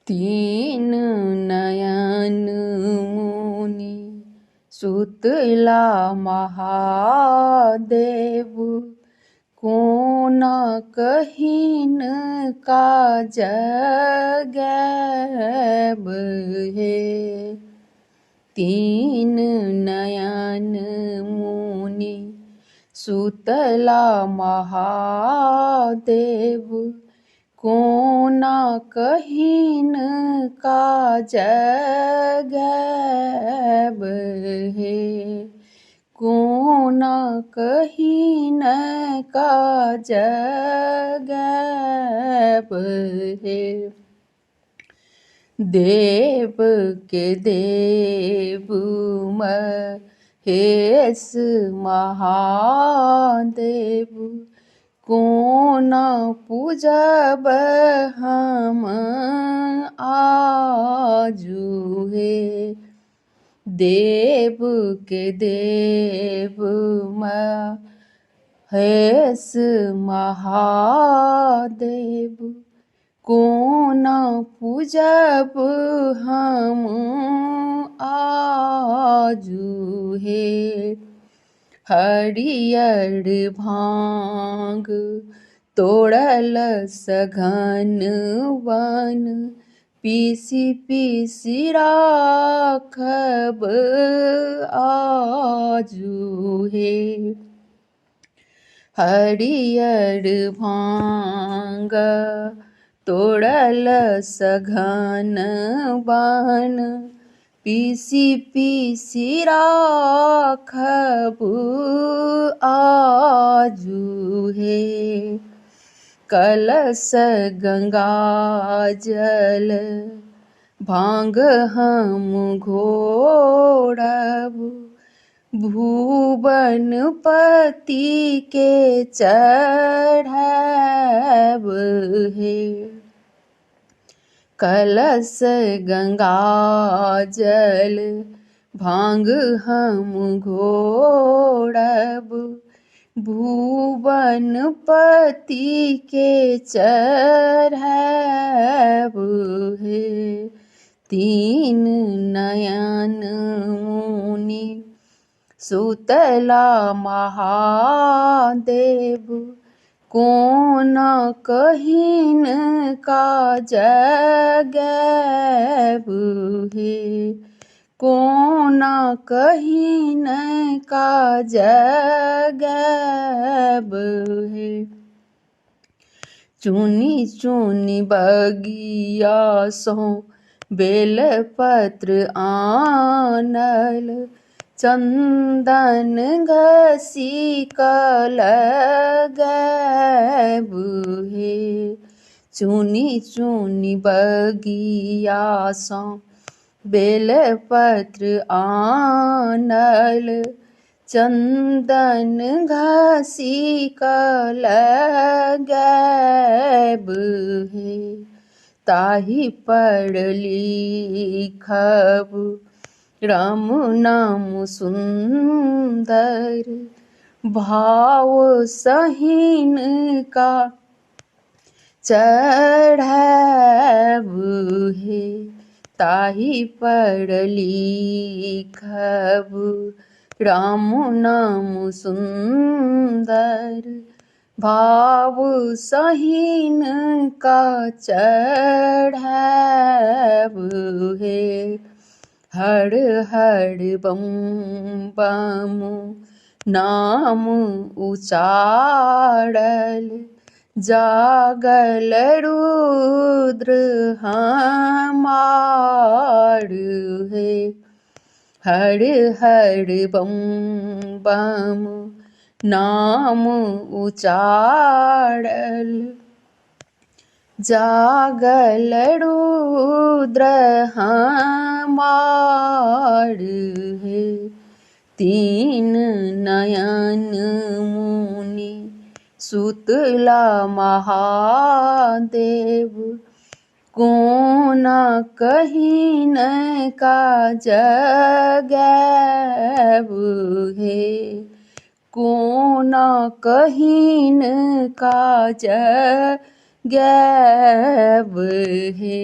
तीन नयन मुनि सुतला महादेव, कोन कहिन काज गैब हे। तीन नयन मुनि सुतला महादेव, कोन कहिन काज गैब हे। कोन कहिन काज गैब हे। देव के देव महेश महादेव, कोन पूजब हम आजु हे। देव के देव महेश महादेव, कोन पूजब हम आजु हे। हरियर भांग तोड़ल सघन वन, पीसी पीसी राखब आजु हे। हरियर भांग तोड़ल सघन वन, पीसी पीसी राखब आजु हे। कलश गंगा जल भांग हम घोरब, भुवनपति के चढ़ाब हे। कलश गंगा जल भांग हम घोरब, भुवनपति के चढ़ाब हे। तीन नयन मुनि सुतला महादेव, कोन कहिन काज गैब हे। कोन कहिन काज गैब हे। चुनी चुनी बगिया सो बेलपत्र आनल, चंदन घसी लगैब हे। चुनी चुनी बगिया सो बेलपत्र आनल, चंदन घसी लगैब हे। ताहि पर लिखब राम नाम सुंदर, भाव सहीन का चढ़ाब हे। ताहि पर लिखब राम नाम सुंदर, भाव सहीन का चढ़ाब हे। हर हर बम बम नाम उचारल, जागल रुद्र हमार हे। हर हर बम बम नाम उचारल, जागल रुद्र हमार हे। तीन नयन मुनि सुतला महादेव, कोन कहिन काज गैब हे। कोन कहिन काज गैब हे।